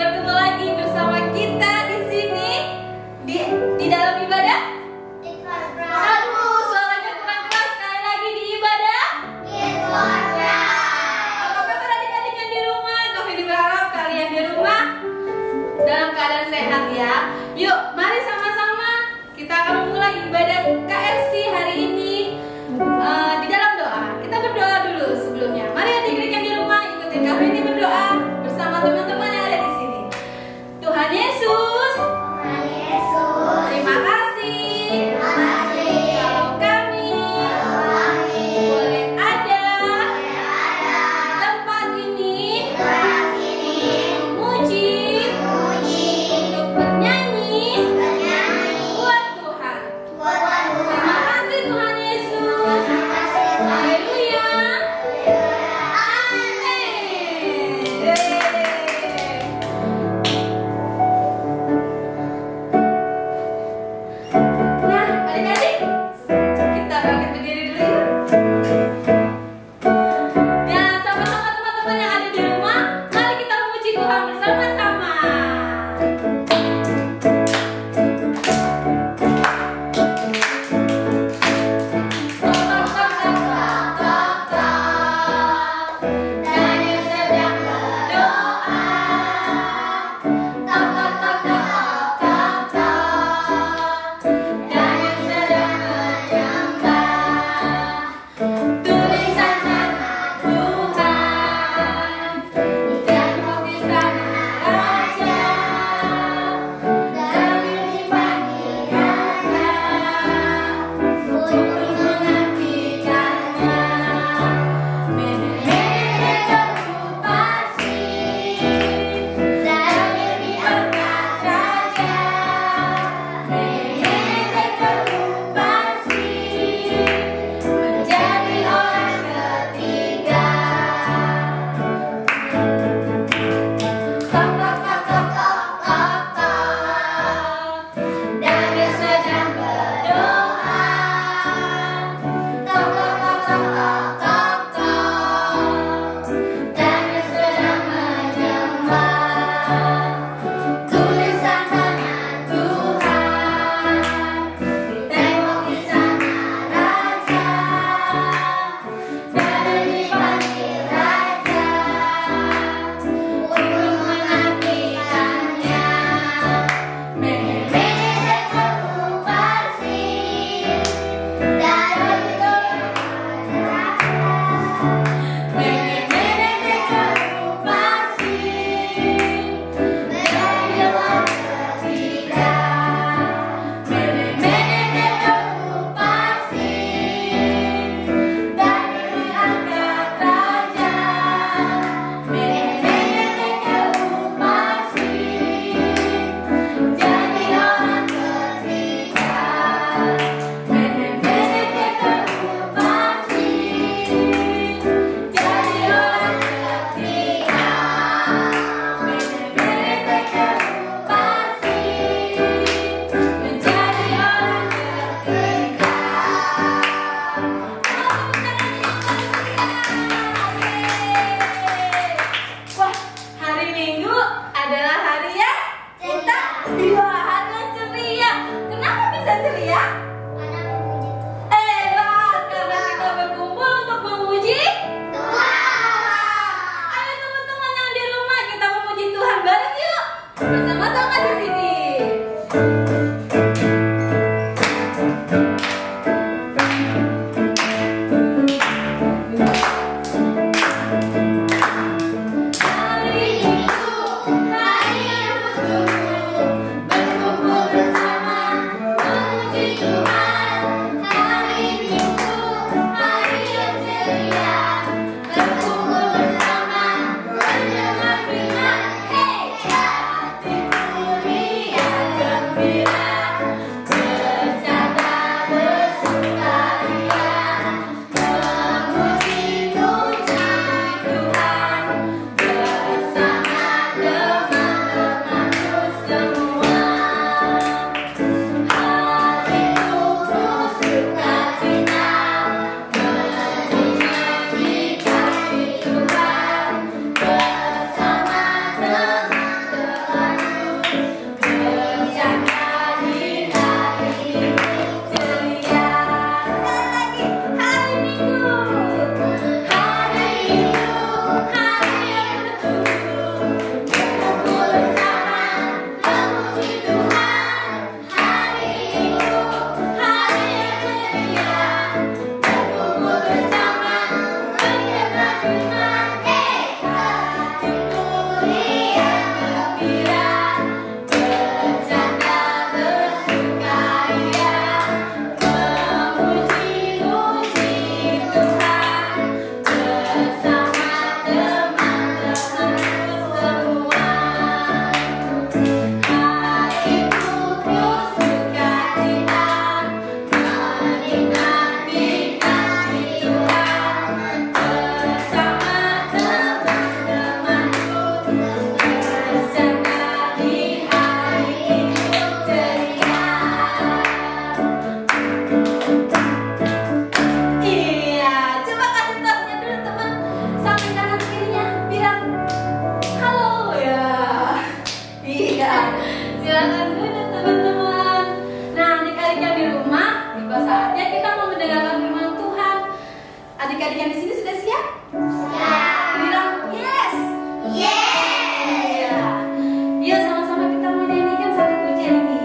bertemu lagi bersama kita di sini di dalam ibadah. Aduh, suaranya kurang keras. Sekali lagi di ibadah. Apa kabar adik-adik yang di rumah? Kami berharap kalian di rumah dalam keadaan sehat ya. Yuk, mari sama-sama kita akan memulai ibadah KFC hari ini di dalam doa. Kita berdoa dulu sebelumnya. Mari adik-adik yang di rumah ikutin kami ini berdoa bersama teman-teman yang ada di sini. Adik-adik yang di sini sudah siap? Bilang yes. Iya. Yuk sama-sama kita mau nyanyikan satu pujian ini.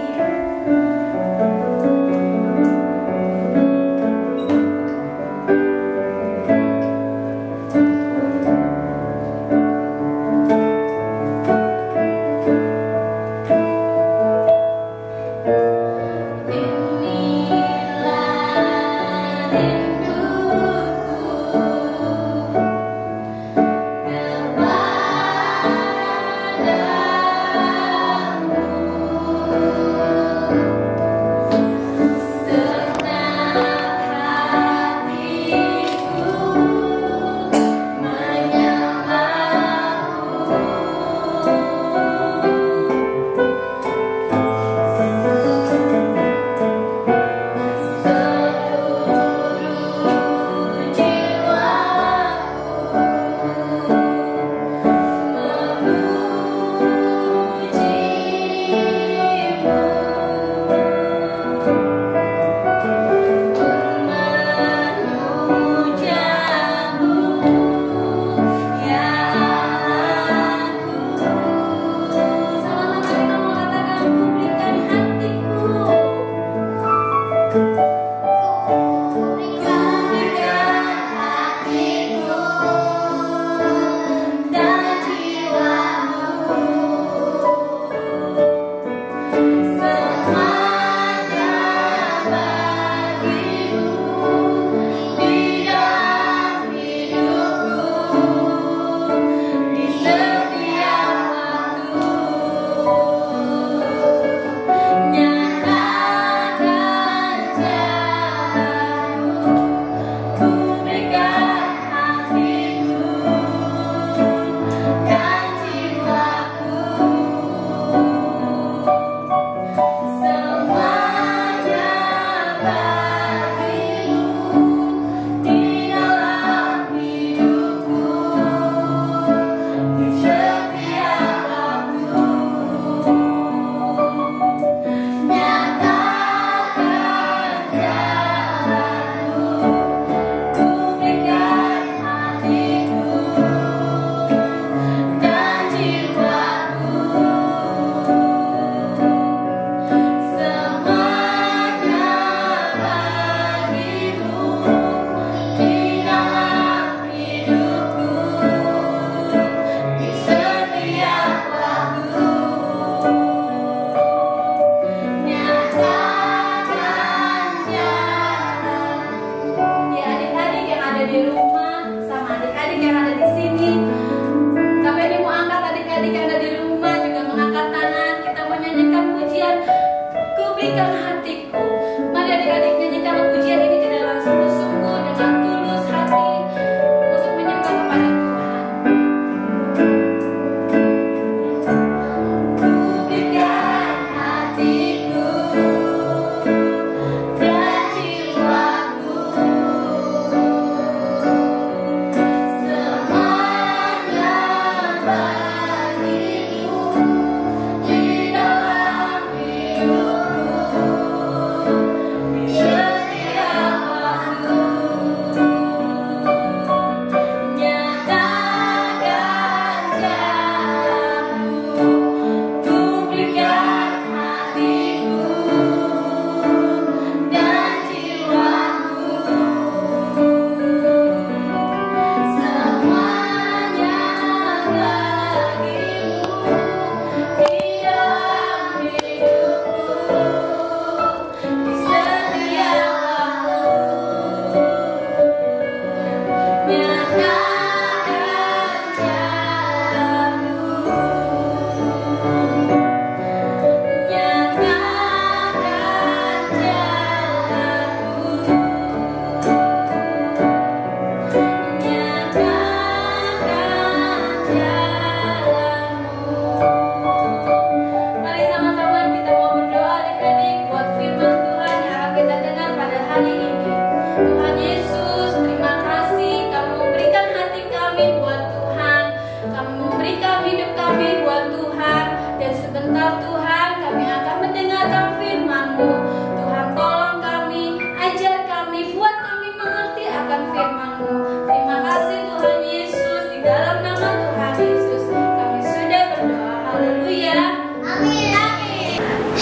Tuhan Yesus, terima kasih Kamu memberikan hati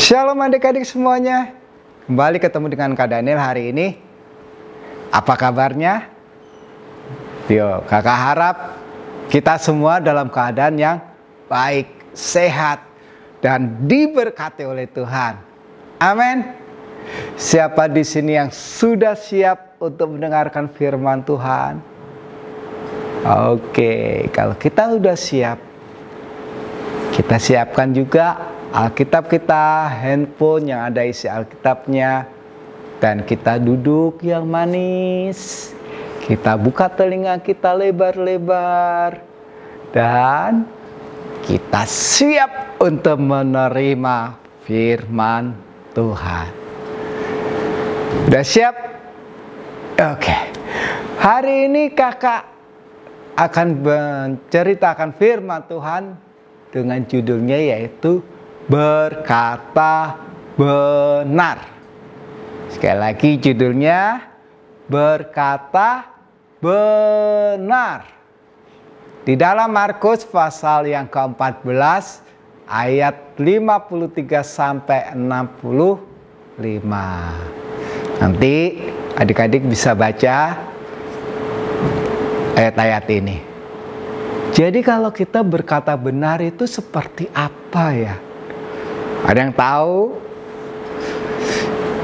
Shalom adik-adik semuanya. Kembali ketemu dengan Kak Daniel hari ini. Apa kabarnya? Yo, kakak harap kita semua dalam keadaan yang baik, sehat, dan diberkati oleh Tuhan. Amin. Siapa di sini yang sudah siap untuk mendengarkan firman Tuhan? Oke, kalau kita sudah siap, kita siapkan juga Alkitab kita, handphone yang ada isi Alkitabnya, dan kita duduk yang manis. Kita buka telinga kita lebar-lebar, dan kita siap untuk menerima firman Tuhan. Udah siap? Oke. Hari ini kakak akan menceritakan firman Tuhan dengan judulnya yaitu berkata benar. Sekali lagi judulnya berkata benar. Di dalam Markus pasal yang ke-14 ayat 53 sampai 65. Nanti adik-adik bisa baca ayat-ayat ini. Jadi kalau kita berkata benar itu seperti apa ya? Ada yang tahu?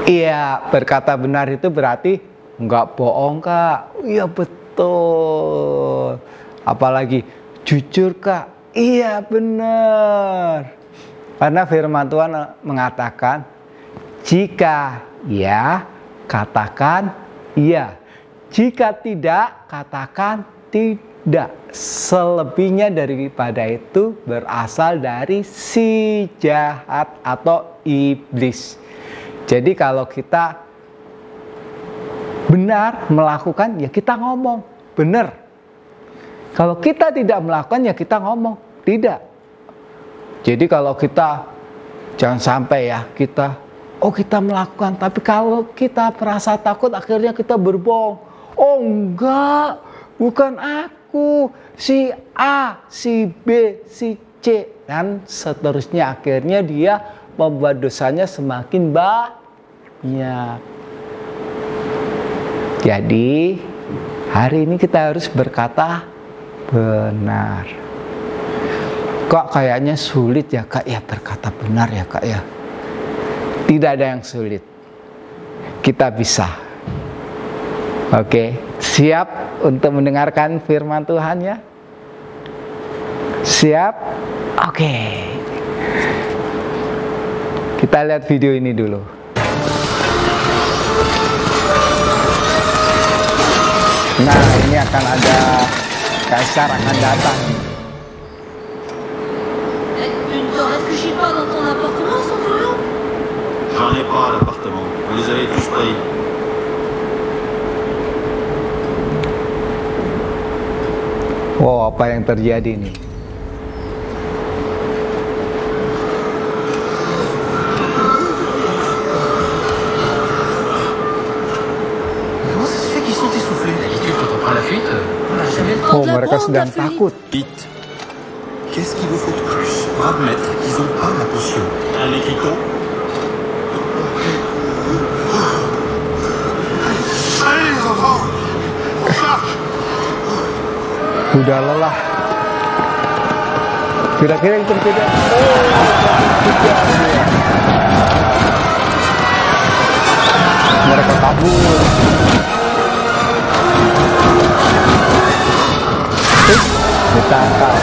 Iya, berkata benar itu berarti nggak bohong, Kak. Iya, betul. Apalagi jujur, Kak. Iya, benar. Karena firman Tuhan mengatakan, jika ya, katakan iya. Jika tidak, katakan tidak. Selebihnya daripada itu berasal dari si jahat atau iblis. Jadi kalau kita benar melakukan, ya kita ngomong benar. Kalau kita tidak melakukan, ya kita ngomong tidak. Jadi kalau kita, jangan sampai ya kita melakukan, tapi kalau kita merasa takut akhirnya kita berbohong. Oh enggak, bukan aku, si A, si B, si C, dan seterusnya. Akhirnya dia membuat dosanya semakin banyak. Jadi hari ini kita harus berkata benar. Kok kayaknya sulit ya, Kak, ya berkata benar ya, Kak, ya? Tidak ada yang sulit. Kita bisa. Oke, siap untuk mendengarkan firman Tuhan ya? Siap? Oke. Kita lihat video ini dulu. Nah, ini akan ada kaisar akan datang. Tu ne te réfugies pas dans ton appartement, Centurion? J'en ai pas à l'appartement. Vous les avez tous payés. Wow, apa yang terjadi nih? Comment ça se fait qu'ils sont essoufflés? D'habitude, quand on prend la fuite, on n'a jamais le temps. Oh, mereka sedang takut. Vite. Qu'est-ce qu'il vous faut de plus? Pour admettre qu'ils n'ont pas la potion. Un écriteau? Allez les enfants, on charge. Udah lelah. Kira-kira yang terjadi. Mereka kabur. Ditangkap.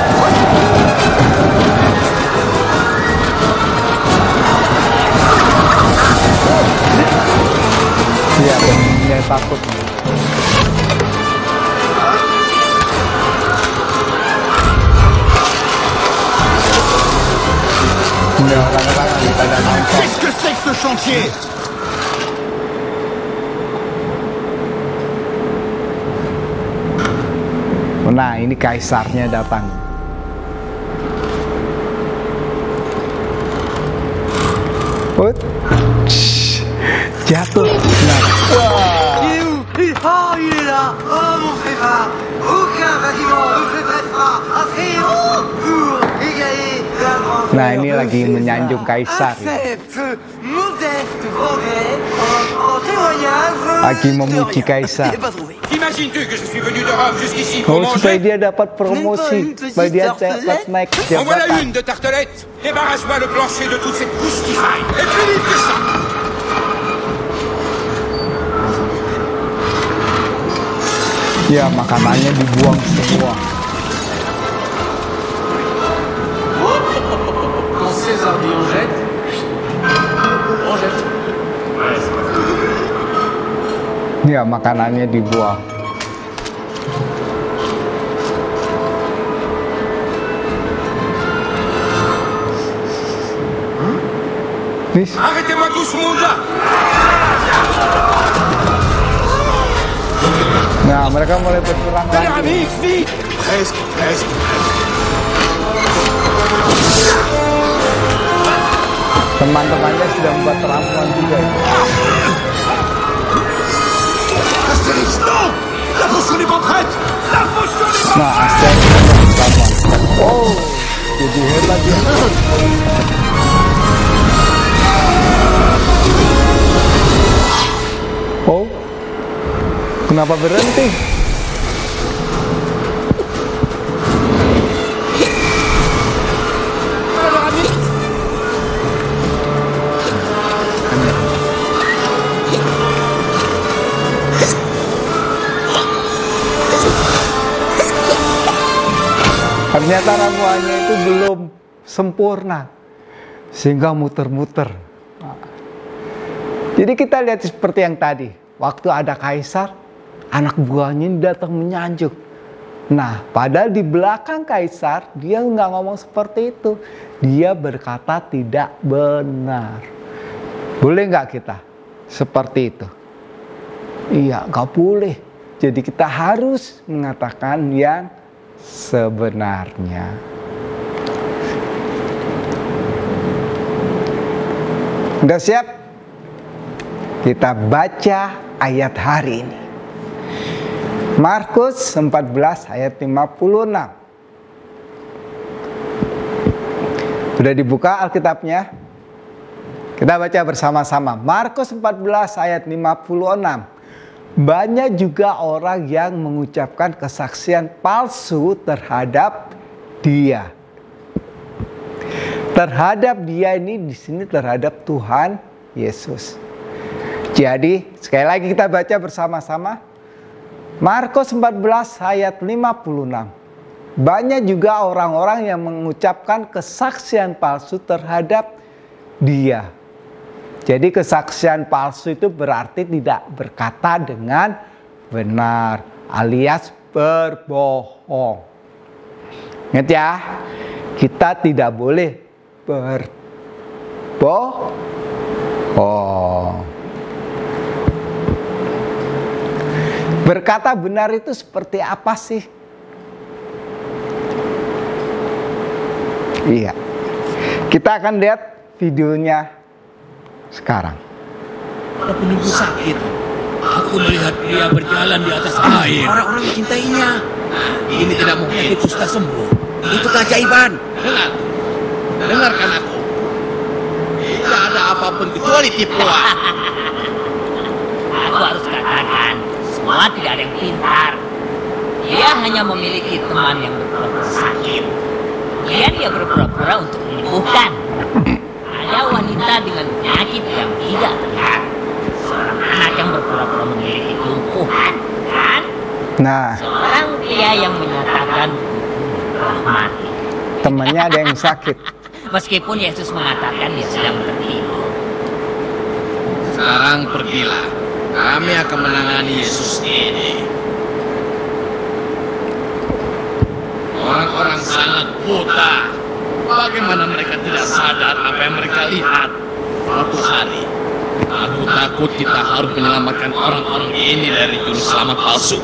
Iya, dia takut. Qu'est-ce que c'est que ce chantier? Nah, ini kaisarnya datang. Jatuh. Nah. Il est où? Oh, il est là. Oh, mon frère. Aucun bâtiment ne fait pas un frérot pour égaler la grande. Nah, ini lagi menyanjung kaisar. Lagi memuji kaisar. Oh, supaya dia dapat promosi, supaya dia dapat naik jabatan. Ya, makanannya dibuang semua. Quand César dit on jette, on jette. Ya, makanannya dibuang. Arrêtez-moi tout ce monde-là! Nah, mereka mulai berperang lagi. Presque. Teman-temannya sudah membuat ramuan juga. Astérix, non! La potion n'est pas prête! La potion n'est pas Nah, Astérix membuat ramuan. Oh, jadi hebat ya. Oh, kenapa berhenti? Ternyata ramuannya itu belum sempurna, sehingga muter-muter. Jadi kita lihat seperti yang tadi, waktu ada kaisar, anak buahnya datang menyanjung. Nah, padahal di belakang kaisar, dia nggak ngomong seperti itu. Dia berkata tidak benar. Boleh nggak kita seperti itu? Iya, nggak boleh. Jadi kita harus mengatakan yang sebenarnya. Udah siap? Kita baca ayat hari ini. Markus 14 ayat 56. Sudah dibuka Alkitabnya? Kita baca bersama-sama. Markus 14 ayat 56. Banyak juga orang yang mengucapkan kesaksian palsu terhadap dia. Terhadap dia ini di sini terhadap Tuhan Yesus. Jadi sekali lagi kita baca bersama-sama. Markus 14 ayat 56. Banyak juga orang-orang yang mengucapkan kesaksian palsu terhadap dia. Jadi kesaksian palsu itu berarti tidak berkata dengan benar alias berbohong. Ingat ya, kita tidak boleh berbohong. Berkata benar itu seperti apa sih? Iya. Kita akan lihat videonya sekarang. Para penunggu sakit. Aku melihat dia berjalan di atas air. Orang-orang mencintainya. Ini tidak mungkin kusta sembuh. Itu keajaiban. Dengarkan aku. Tidak ada apapun kecuali tipuan. Aku harus katakan, semua tidak ada yang pintar. Dia hanya memiliki teman yang berpura-pura sakit. Kemudian dia berpura-pura untuk menyembuhkan. Ada wanita dengan penyakit yang tidak terlihat. Seorang anak yang berpura-pura memiliki kelumpuhan, kan? Nah, Seorang pria yang menyatakan telah mati. temannya ada yang sakit. Meskipun Yesus mengatakan dia sedang tertidur. Sekarang pergilah. Kami akan menangani Yesus ini. Orang-orang sangat buta. Bagaimana mereka tidak sadar apa yang mereka lihat? Suatu hari, aku takut kita harus menyelamatkan orang-orang ini dari juru selamat palsu.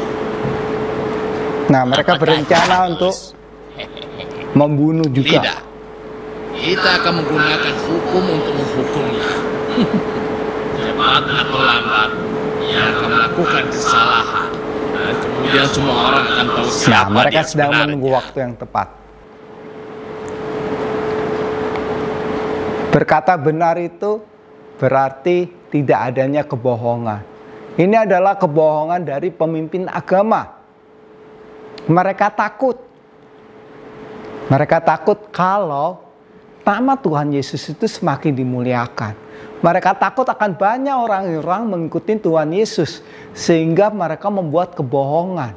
Nah, mereka berencana untuk membunuh juga. Tidak. Kita akan menggunakan hukum untuk menghukumnya. Cepat atau lambat, ia akan melakukan kesalahan. Dan kemudian semua orang akan tahu Nah, siapa mereka dia sedang sebenarnya. menunggu waktu yang tepat. Berkata benar itu berarti tidak adanya kebohongan. Ini adalah kebohongan dari pemimpin agama. Mereka takut. Mereka takut kalau nama Tuhan Yesus itu semakin dimuliakan. Mereka takut akan banyak orang-orang mengikuti Tuhan Yesus, sehingga mereka membuat kebohongan.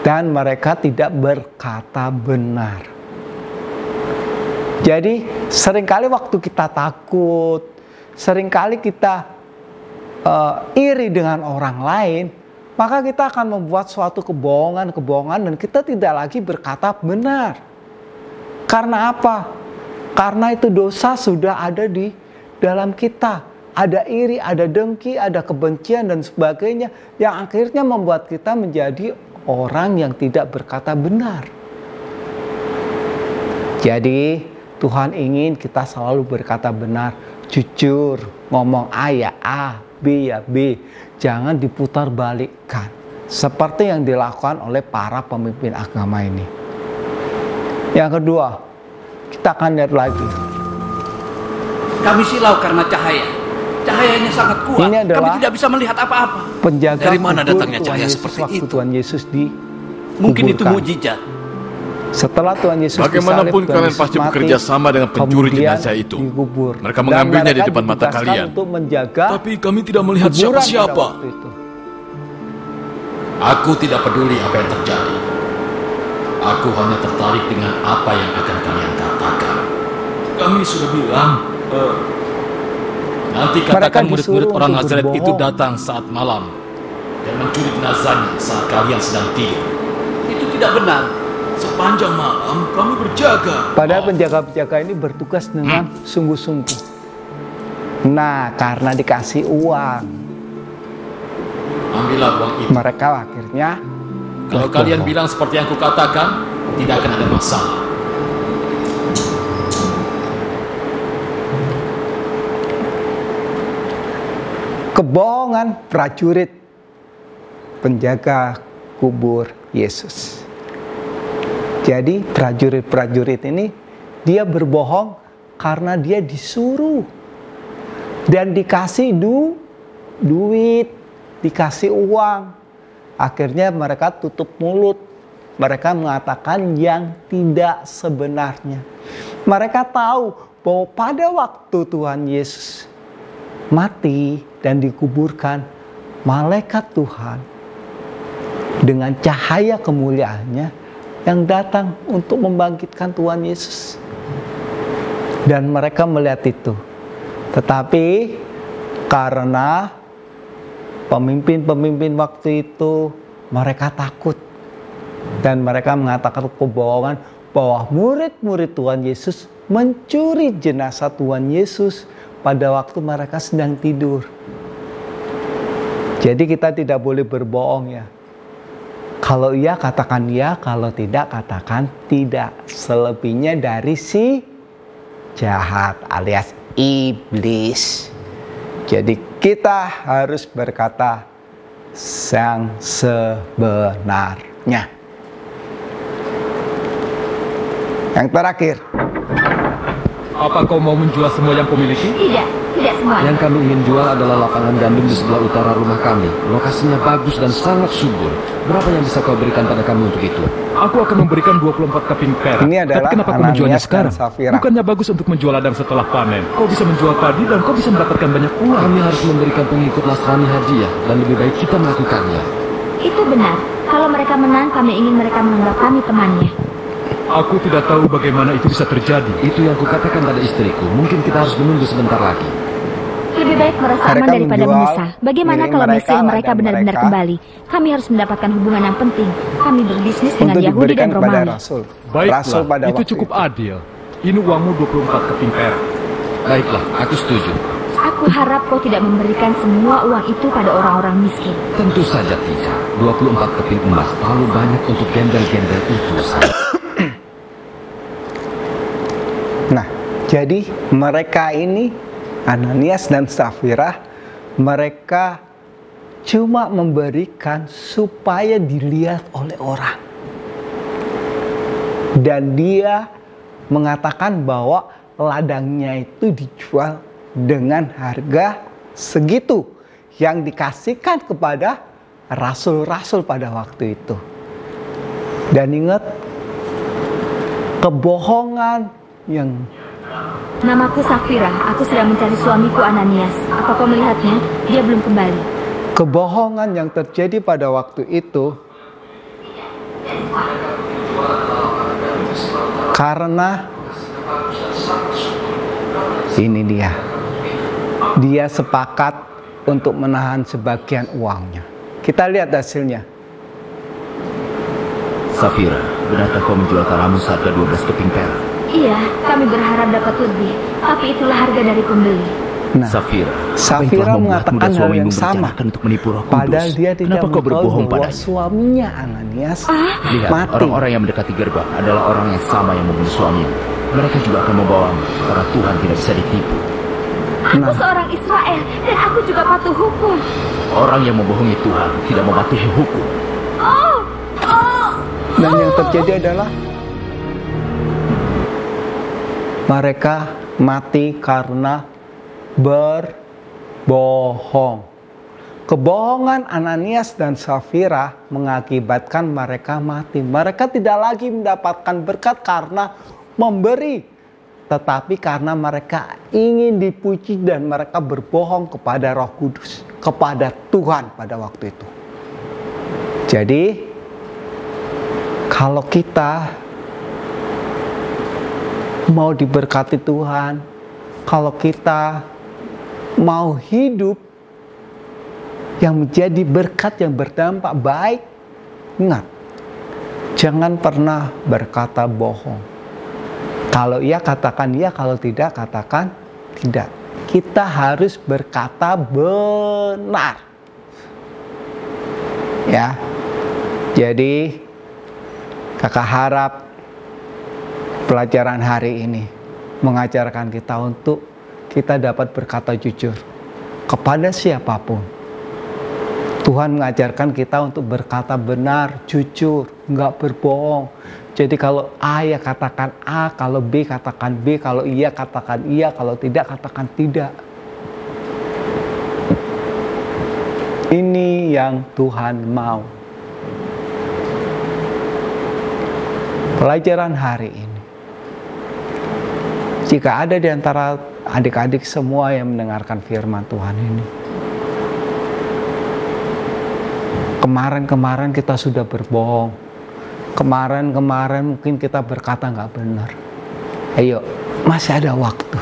Dan mereka tidak berkata benar. Jadi seringkali waktu kita takut, seringkali kita iri dengan orang lain, maka kita akan membuat suatu kebohongan dan kita tidak lagi berkata benar. Karena apa? Karena itu dosa sudah ada di dalam kita. Ada iri, ada dengki, ada kebencian dan sebagainya, yang akhirnya membuat kita menjadi orang yang tidak berkata benar. Jadi Tuhan ingin kita selalu berkata benar, jujur, ngomong A ya A, B ya B. Jangan diputar balikkan seperti yang dilakukan oleh para pemimpin agama ini. Yang kedua, kita akan lihat lagi. Kami silau karena cahaya. Cahayanya sangat kuat. Ini adalah kami tidak bisa melihat apa-apa. Penjaga Dari mana kubur datangnya Tuhan cahaya Yesus seperti waktu itu? Tuhan Yesus Mungkin itu dikuburkan. mujizat. Setelah Tuhan Yesus Bagaimanapun disalib, Tuhan kalian Yesus pasti mati, bekerja sama dengan pencuri kemudian jenazah itu. dikubur. Mereka Dan mengambilnya di mereka depan mata ditugaskan kalian. untuk menjaga Tapi kami tidak melihat kuburan pada siapa-siapa. waktu itu. Aku tidak peduli apa yang terjadi. Aku hanya tertarik dengan apa yang akan kalian katakan. Kami sudah bilang, nanti Mereka katakan murid-murid disuruh orang untuk Nazaret itu berbohong. datang saat malam. Dan mencuri jenazahnya saat kalian sedang tidur. Itu tidak benar. Sepanjang malam kami berjaga. Padahal penjaga-penjaga ini bertugas dengan sungguh-sungguh. Nah, karena dikasih uang, Ambillah uang itu. mereka akhirnya Kalau kalian bilang seperti yang kukatakan, tidak akan ada masalah. kebohongan prajurit penjaga kubur Yesus. Jadi prajurit-prajurit ini dia berbohong karena dia disuruh dan dikasih duit, dikasih uang. Akhirnya mereka tutup mulut. Mereka mengatakan yang tidak sebenarnya. Mereka tahu bahwa pada waktu Tuhan Yesus mati dan dikuburkan, malaikat Tuhan dengan cahaya kemuliaannya yang datang untuk membangkitkan Tuhan Yesus. Dan mereka melihat itu. Tetapi karena pemimpin-pemimpin waktu itu mereka takut dan mereka mengatakan kebohongan bahwa murid-murid Tuhan Yesus mencuri jenazah Tuhan Yesus pada waktu mereka sedang tidur. Jadi kita tidak boleh berbohong ya. Kalau iya katakan iya, kalau tidak katakan tidak. Selebihnya dari si jahat alias iblis. Jadi kita harus berkata yang sebenarnya. Yang terakhir, Apa kau mau menjual semua yang kau miliki? Tidak semua. Yang kami ingin jual adalah lapangan gandum di sebelah utara rumah kami. Lokasinya bagus dan sangat subur. Berapa yang bisa kau berikan pada kami untuk itu? Aku akan memberikan 24 keping perak. Ini adalah Tapi kenapa kau Ananias menjualnya dan sekarang? Safira. Bukannya bagus untuk menjual ladang setelah panen? Kau bisa menjual padi dan kau bisa mendapatkan banyak uang. Kami harus memberikan pengikut Nasrani hadiah dan lebih baik kita melakukannya. Itu benar. Kalau mereka menang, kami ingin mereka menganggap kami temannya. Aku tidak tahu bagaimana itu bisa terjadi. Itu yang kukatakan pada istriku. Mungkin kita harus menunggu sebentar lagi. Lebih baik merasa aman Mereka daripada menjual menyesal. Bagaimana diri kalau mereka, Mesias mereka ladang benar-benar mereka, kembali? Kami harus mendapatkan hubungan yang penting. Kami berbisnis dengan untuk Yahudi diberikan dan kepada Romawi. Rasul. Baiklah, Rasul pada itu waktu cukup adil. Ini uangmu 24 keping perak. Baiklah, aku setuju. Aku harap kau tidak memberikan semua uang itu pada orang-orang miskin. Tentu saja tidak. 24 keping emas terlalu banyak untuk gembel-gembel itu. Nah, jadi mereka ini Ananias dan Safira, mereka cuma memberikan supaya dilihat oleh orang. Dan dia mengatakan bahwa ladangnya itu dijual dengan harga segitu yang dikasihkan kepada rasul-rasul pada waktu itu. Dan ingat, kebohongan yang... Namaku Safira, aku sedang mencari suamiku Ananias. Apa kau melihatnya? Dia belum kembali. Kebohongan yang terjadi pada waktu itu karena ini dia sepakat untuk menahan sebagian uangnya. Kita lihat hasilnya. Safira, benarkah kau menjual tanahmu seharga 12 keping perak? Iya, kami berharap dapat lebih, tapi itulah harga dari pembeli. Nah, Safira mengatakan hal yang sama, untuk menipu Roh Kudus. padahal dia tidak Kenapa kau berbohong bahwa padanya? suaminya Ananias Lihat, mati. orang-orang yang mendekati gerbang adalah orang yang sama yang membunuh suaminya. Mereka juga akan membawamu, karena Tuhan tidak bisa ditipu. Aku seorang Israel, dan aku juga patuh hukum. Orang yang membohongi Tuhan tidak mematuhi hukum. Dan yang terjadi adalah mereka mati karena berbohong. Kebohongan Ananias dan Safira mengakibatkan mereka mati. Mereka tidak lagi mendapatkan berkat karena memberi, tetapi karena mereka ingin dipuji dan mereka berbohong kepada Roh Kudus, kepada Tuhan pada waktu itu. Jadi, kalau kita mau diberkati Tuhan, kalau kita mau hidup yang menjadi berkat yang berdampak baik, ingat, jangan pernah berkata bohong. Kalau iya katakan iya, kalau tidak katakan tidak. Kita harus berkata benar. Ya. Jadi kakak harap pelajaran hari ini mengajarkan kita untuk kita dapat berkata jujur kepada siapapun. Tuhan mengajarkan kita untuk berkata benar, jujur, nggak berbohong. Jadi kalau A ya katakan A, kalau B katakan B, kalau iya katakan iya, kalau tidak katakan tidak. Ini yang Tuhan mau. Pelajaran hari ini. Jika ada di antara adik-adik semua yang mendengarkan firman Tuhan ini, kemarin-kemarin kita sudah berbohong, kemarin-kemarin mungkin kita berkata nggak benar. Ayo, masih ada waktu.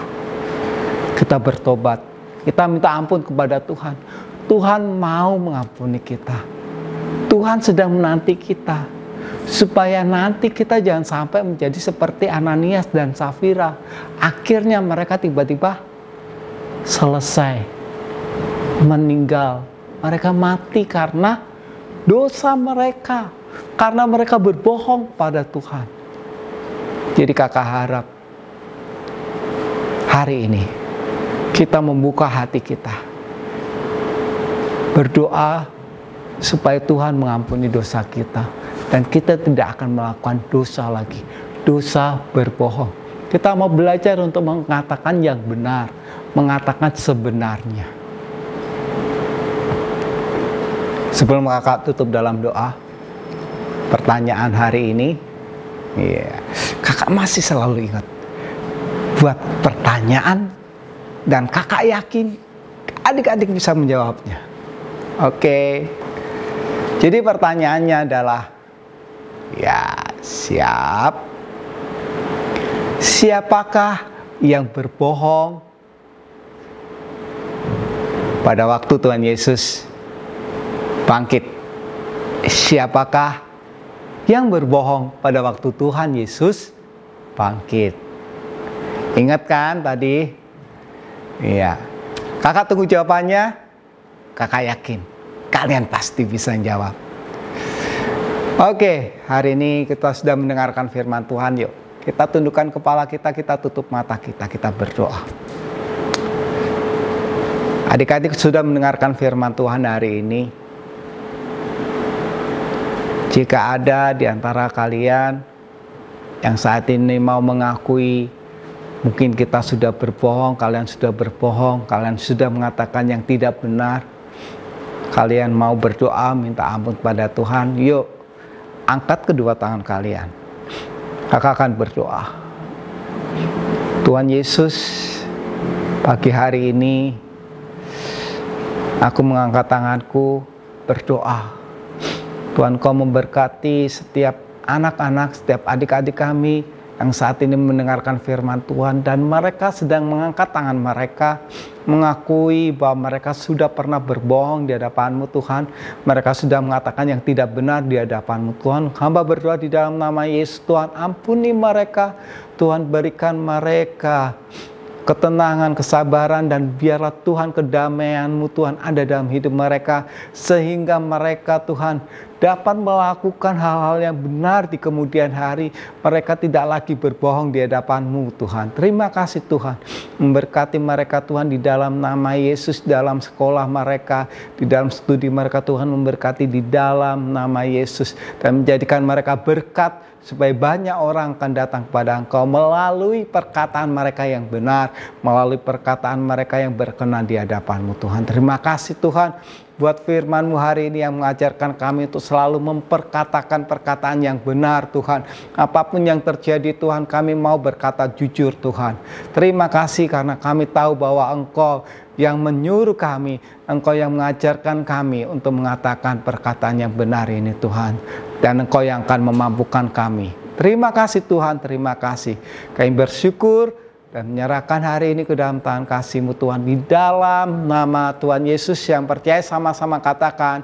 Kita bertobat, kita minta ampun kepada Tuhan. Tuhan mau mengampuni kita. Tuhan sedang menanti kita, supaya nanti kita jangan sampai menjadi seperti Ananias dan Safira. Akhirnya mereka tiba-tiba selesai, meninggal. Mereka mati karena dosa mereka, karena mereka berbohong pada Tuhan. Jadi kakak harap hari ini kita membuka hati kita, berdoa supaya Tuhan mengampuni dosa kita, dan kita tidak akan melakukan dosa lagi, dosa berbohong. Kita mau belajar untuk mengatakan yang benar, mengatakan sebenarnya. Sebelum kakak tutup dalam doa, pertanyaan hari ini, kakak masih selalu ingat, buat pertanyaan, dan kakak yakin adik-adik bisa menjawabnya. Oke. Jadi pertanyaannya adalah, siapakah yang berbohong pada waktu Tuhan Yesus bangkit? Siapakah yang berbohong pada waktu Tuhan Yesus bangkit? Ingat kan tadi? Iya. Kakak tunggu jawabannya. Kakak yakin kalian pasti bisa jawab. Oke, hari ini kita sudah mendengarkan firman Tuhan. Yuk, kita tundukkan kepala kita, kita tutup mata kita, kita berdoa. Adik-adik sudah mendengarkan firman Tuhan hari ini. Jika ada di antara kalian yang saat ini mau mengakui Mungkin kita sudah berbohong, kalian sudah berbohong, kalian sudah mengatakan yang tidak benar. Kalian mau berdoa, minta ampun pada Tuhan. Yuk, angkat kedua tangan kalian. Kakak akan berdoa. Tuhan Yesus, pagi hari ini aku mengangkat tanganku berdoa. Tuhan, Kau memberkati setiap anak-anak, setiap adik-adik kami yang saat ini mendengarkan firman Tuhan, dan mereka sedang mengangkat tangan mereka, mengakui bahwa mereka sudah pernah berbohong di hadapan-Mu Tuhan. Mereka sudah mengatakan yang tidak benar di hadapan-Mu Tuhan. Hamba berdoa di dalam nama Yesus, Tuhan, ampuni mereka. Tuhan, berikan mereka ketenangan, kesabaran, dan biarlah Tuhan kedamaian-Mu Tuhan ada dalam hidup mereka, sehingga mereka Tuhan dapat melakukan hal-hal yang benar di kemudian hari. Mereka tidak lagi berbohong di hadapan-Mu Tuhan. Terima kasih Tuhan, memberkati mereka Tuhan di dalam nama Yesus, dalam sekolah mereka, di dalam studi mereka Tuhan, memberkati di dalam nama Yesus, dan menjadikan mereka berkat supaya banyak orang akan datang kepada Engkau melalui perkataan mereka yang benar, melalui perkataan mereka yang berkenan di hadapan-Mu Tuhan. Terima kasih Tuhan buat firman-Mu hari ini yang mengajarkan kami untuk selalu memperkatakan perkataan yang benar Tuhan. Apapun yang terjadi Tuhan, kami mau berkata jujur Tuhan. Terima kasih karena kami tahu bahwa Engkau yang menyuruh kami, Engkau yang mengajarkan kami untuk mengatakan perkataan yang benar ini Tuhan. Dan Engkau yang akan memampukan kami. Terima kasih Tuhan, terima kasih. Kami bersyukur dan menyerahkan hari ini ke dalam tangan kasih-Mu Tuhan. Di dalam nama Tuhan Yesus yang percaya sama-sama katakan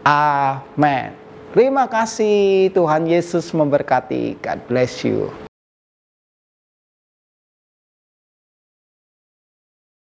amin. Terima kasih, Tuhan Yesus memberkati. God bless you.